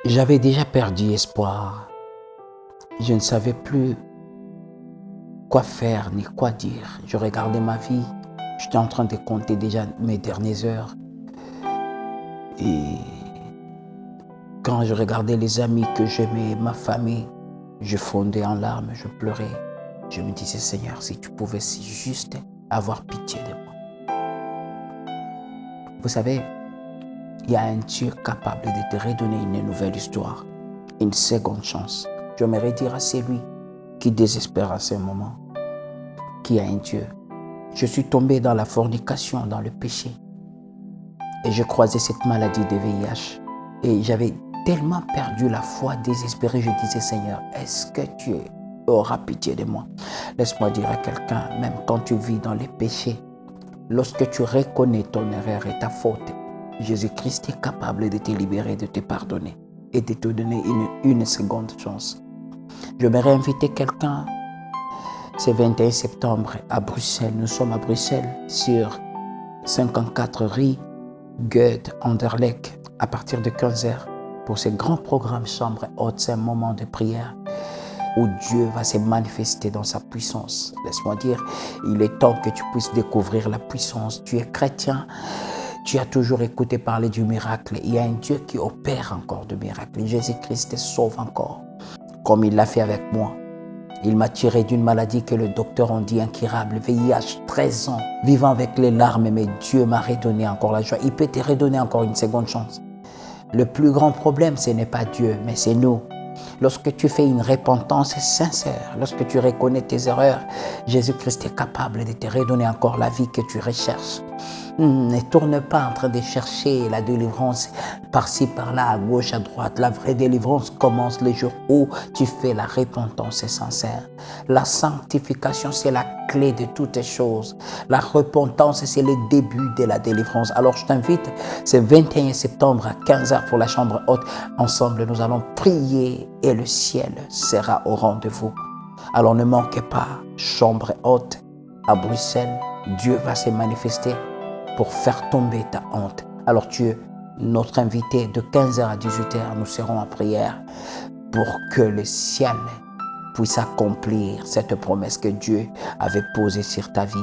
J'avais déjà perdu espoir. Je ne savais plus quoi faire ni quoi dire. Je regardais ma vie. J'étais en train de compter déjà mes dernières heures. Et quand je regardais les amis que j'aimais, ma famille, je fondais en larmes, je pleurais. Je me disais, Seigneur, si tu pouvais si juste avoir pitié de moi. Vous savez, il y a un Dieu capable de te redonner une nouvelle histoire, une seconde chance. J'aimerais dire à celui qui désespère à ce moment, qu'il y a un Dieu. Je suis tombé dans la fornication, dans le péché. Et je croisais cette maladie de VIH. Et j'avais tellement perdu la foi, désespéré. Je disais, Seigneur, est-ce que tu auras pitié de moi? Laisse-moi dire à quelqu'un, même quand tu vis dans les péchés, lorsque tu reconnais ton erreur et ta faute, Jésus-Christ est capable de te libérer, de te pardonner et de te donner une seconde chance. J'aimerais inviter quelqu'un. C'est 21 septembre à Bruxelles. Nous sommes à Bruxelles sur 54 rue Goethe, Anderlecht, à partir de 15h pour ce grand programme Chambre Haute. C'est un moment de prière où Dieu va se manifester dans sa puissance. Laisse-moi dire, il est temps que tu puisses découvrir la puissance. Tu es chrétien, tu as toujours écouté parler du miracle. Il y a un Dieu qui opère encore de miracles. Jésus-Christ te sauve encore, comme il l'a fait avec moi. Il m'a tiré d'une maladie que le docteur a dit incurable, VIH, 13 ans, vivant avec les larmes, mais Dieu m'a redonné encore la joie. Il peut te redonner encore une seconde chance. Le plus grand problème, ce n'est pas Dieu, mais c'est nous. Lorsque tu fais une repentance sincère, lorsque tu reconnais tes erreurs, Jésus-Christ est capable de te redonner encore la vie que tu recherches. Ne tourne pas en train de chercher la délivrance par-ci, par-là, à gauche, à droite. La vraie délivrance commence le jour où tu fais la repentance sincère. La sanctification, c'est la clé de toutes les choses. La repentance, c'est le début de la délivrance. Alors je t'invite, c'est 21 septembre à 15h pour la chambre haute. Ensemble, nous allons prier et le ciel sera au rendez-vous. Alors ne manquez pas, chambre haute à Bruxelles. Dieu va se manifester pour faire tomber ta honte. Alors tu es notre invité de 15h à 18h. Nous serons en prière pour que le ciel puisse accomplir cette promesse que Dieu avait posée sur ta vie.